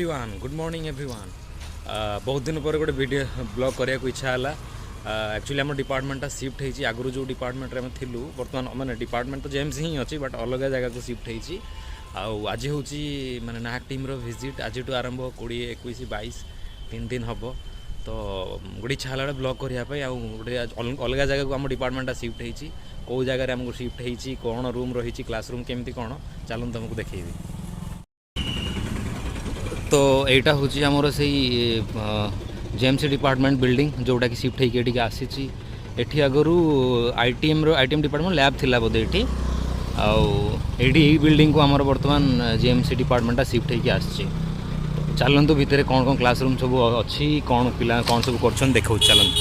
Everyone good morning everyone बहुत दिन पर गोटे वीडियो ब्लॉग करने को इच्छा है। एक्चुअली आम डिपार्टमेंटा शिफ्ट होती आगु जो डिपार्टमेंट में थिलु बर्तमान मैंने डिपार्टमेंट तो जेम्स ही अच्छी बट अलग जगह को शिफ्ट होती आज हूँ माने नाक टीम विजिट आज आरंभ 20, 21, 22 3 दिन हम तो गोटे इच्छा है ब्लॉग करने गोटे अलग जगह को आम डिपार्टमेंटा शिफ्ट होती कौ जगह आमको शिफ्ट होती कौन रूम रही क्लास रूम केमती कौन चलूँ तुमको देखी। तो यहाँ हूँ आमर से जेएमसी डिपार्टमेंट बिल्डिंग जोटा कि शिफ्ट होकर आसी एठी आगु आईटीएम डिपार्टमेंट लैब थिला बोधे ये आईटी बिल्डिंग को आमर बर्तमान जेएमसी डिपार्टमेंटा शिफ्ट होकर आसी। चलतु भितर कौन कौन क्लासरूम सब अच्छी कौन पिला कौन सब कर देखा चलतु।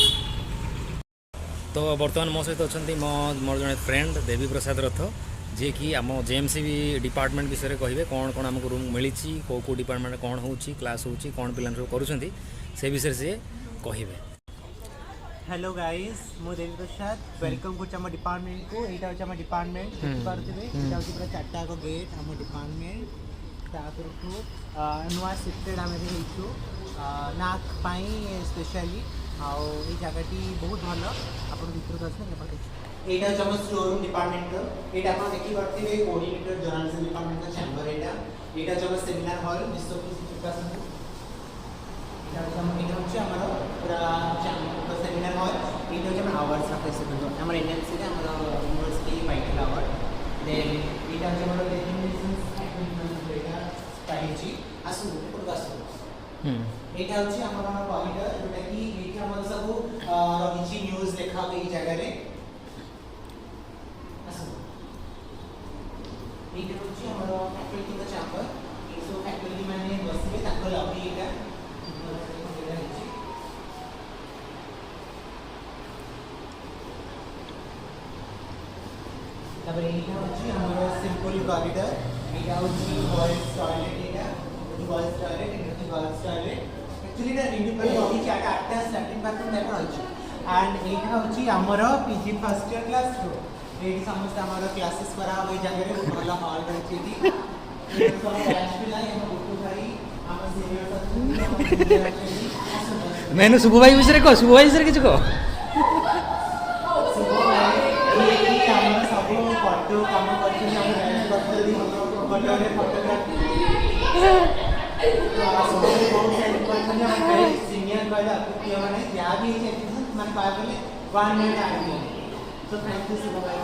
तो बर्तमान मो सहित अच्छा मोर जड़े फ्रेंड देवी प्रसाद रथ जी कि आम जेएमसी डिपार्टमेंट विषय में कहे कौन कौन आमको रूम मिली कौ डिपार्टमेंट कौन हो क्लास हो कौन पिला सब करुँच से विषय से कहे। हेलो गाइस मु देवी प्रसाद वेलकम कर डिपार्टमेंट को यहाँ हूँ डिपार्टमेंट देखिपे यहाँ हूँ पूरा चार्टा को गेट आम डिपार्टमेंट नुआ शिफ्टेड आम हो नाक स्पेशली आउ जगह बहुत भल आप यहाँ हूँ आम स्टोर डिपार्टमेंट यहाँ आप देखिपे कोऑर्डिनेटर जर्नलिज्म डिपार्टमेंट का चैम्बर यहाँ हूँ सेमिनार हॉल विश्व पूरा सेमिनार हॉल ये हूँ आवर्स आम एनएमसी यूनिवर्सिटी पाइल आवर देन यहाँ हूँ यहाँ हूँ कॉरिडोर जोटा कि ये सब रही न्यूज देखा ये जगह फैकल्टी का चैम्बर ये सब फैकल्टी मैंने बसवे लॉबी यहाँ सिंपल कॉरिडोर यहाँ हूँ बॉयज टॉयलेट यहाँ boys toilet girls toilet actually रही 8टा स्टार्टिंग बाथरूम देखा अच्छी एंड यहाँ हूँ आमर पीजी फर्स्ट ईयर क्लास ये समस्त आम क्लासेस करा ये जगह भल हल रही मैंने शुभ भाई विषय कह शुभ भाई विषय किसी कह फोटो कम सीनियर मैंने जहाँ भी मैंने कह 1 मिनट आगे तो थैंक यू शुभ भाई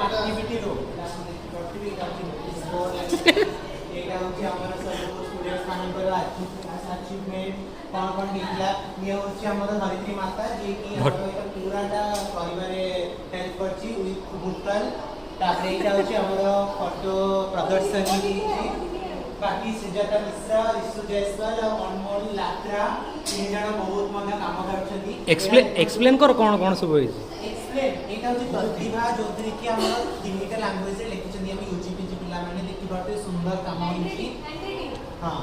एक्टिविटी रूम यहाँ हूँ सब स्टूडेंट्स मानकर अचीवमेंट कौन कौन होता ये हूँ धरित्री माता जी की पूराटा कर हेल्प कर यहाँ हूँ फोटो प्रदर्शनी बाकी सुजाता मिश्रा ऋषु जयसवाल और अनमोल लात्रा 3 जन बहुत काम कर एक्सप्लेन कर कौन कौन सब एक्सप्लेन यहाँ हूँ प्रतिभा जो कि आम 3टा लांगुएज लिखिं यूजीपीजी पे देखिए सुंदर कम हाँ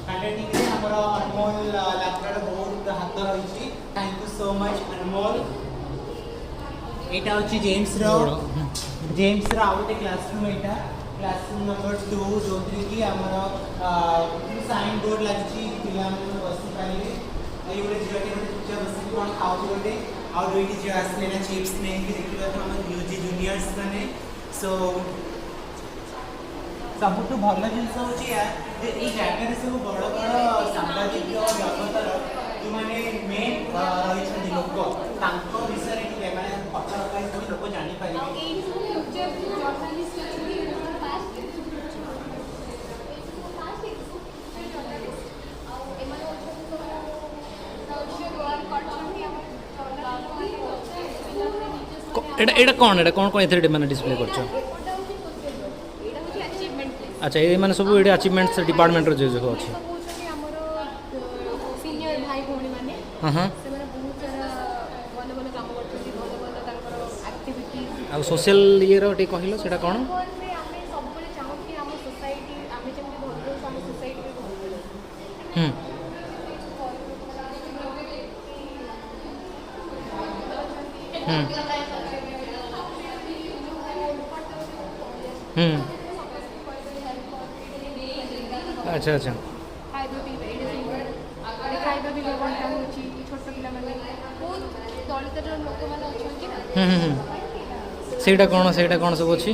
हैंडराइटिंग आमर अनमोल लात्रा बहुत हाथ रही थैंक यू सो मच अनमोल। यहाँ हूँ जेम्स आउ गोटे क्लासरूम यहाँ क्लासरूम नंबर 2 जो कि आमर साइन बोर्ड लगी पिला बस पारे ये गोटे झील गोटे बस कौन खाऊ गोटे आउ 2टी झील आसले ना चिप्स नहीं देखा आम यूजी जूनियर्स मैंने सो सब भल जिन हूँ ये जगह सब बड़ बड़ सांबादिक जगतर जो मैंने मेन रही लोक विषय फटो रखा सब लोग जापर एटा कौन कौन एथरे माने डिस्प्ले करछो अच्छा ये माने सब ये अचीवमेंट्स डिपार्टमेंट रो जो अछि सीनियर भाई भौणी माने हां से माने बहुत सारा भल भल काम करछथि भल भल तांकर एक्टिविटीज आ सोशल ये रो टे कहिलो सेटा कोन आमे सब बले चाहू कि हम सोसाइटी आमे जेमति भल हम सोसाइटी में भल हम्म अच्छा अच्छा ଖାଇବା ପିଇବା ଏଇଠି ସୁନ୍ଦର ମାନେ ଖାଇବା ପିଇବା ବଣ୍ଟା ହେଉଛି ଛୋଟ ପିଲାମାନେ ବହୁତ ଦଳିତର ଲୋକମାନେ ଅଛନ୍ତି ନା ସେଇଟା କ'ଣ ସବୁ ଅଛି?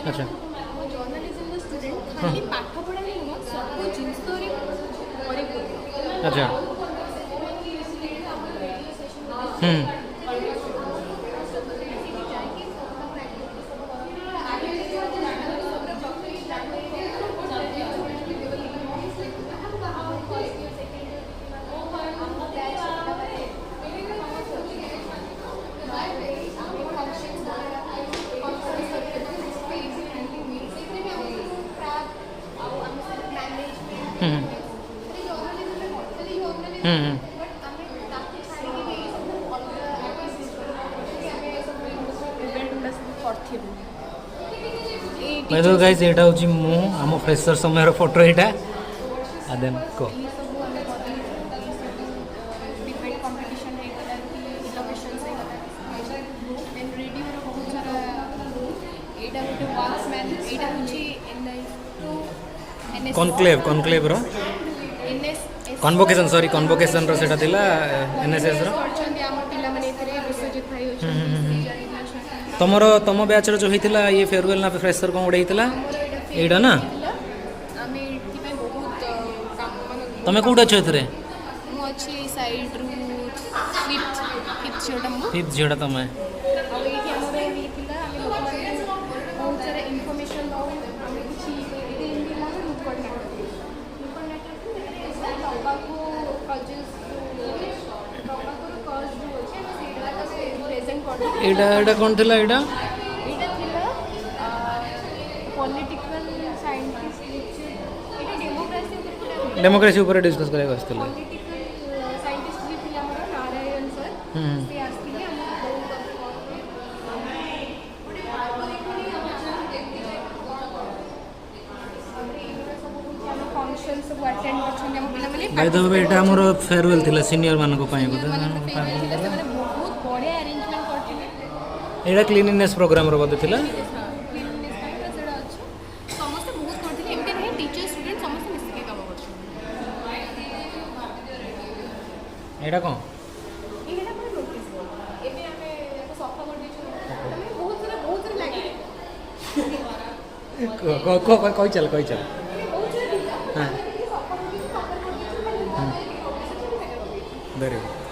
ଆଚ୍ଛା ଆମ ଜର୍ଣ୍ଣାଲିଜିମର ଷ୍ଟୁଡେଣ୍ଟ ଖାଲି ପାଠ ପଢ଼ାରେ ନୁହଁ ସବୁ ଜିନିଷରେ ପରିପୂର୍ଣ୍ଣ ଆଚ୍ଛା भाई तो गाइस एटा होची मु हम फ्रेशर समय रो फोटो एटा आदेन को कॉन्क्लेव रो कन्वोकेशन सॉरी कन्वोकेशन रो सेटा थिला एनएसएस रो तम बैच रो जो होइतिला ये फेयरवेल ना फ्रेशर कोन उडे होइतिला एडा ना तमे कोड अच्छे थरे फिफ्थ जोड़ा तमे एडा एडा कोन थिला एडा पॉलिटिकल साइंटिस्ट डेमोक्रेसी ऊपर डिस्कस करे आस्थिले पॉलिटिकल साइंटिस्ट भी थिला हमर नारायण सर से आस्थिले फंक्शन सब अटेंड करछन हम पिला माने भाई तो बेटा हमर फेयरवेल थिला सीनियर मान को पाए बोले बहुत बढ़िया अरेंजमेंट करछिले एडा क्लीननेस प्रोग्राम रो बदे थिला समस्त बहुत करथिले एमके नहीं टीचर स्टूडेंट समस्त मिस के काम करछन एडा कोन एटा पर नोटिस एबे हमें सफा कर दिछु तमे बहुत सारा लागे कोई चल बहुत सारा हां सफा कर दिछु पाकर कर दिछु वेरी गुड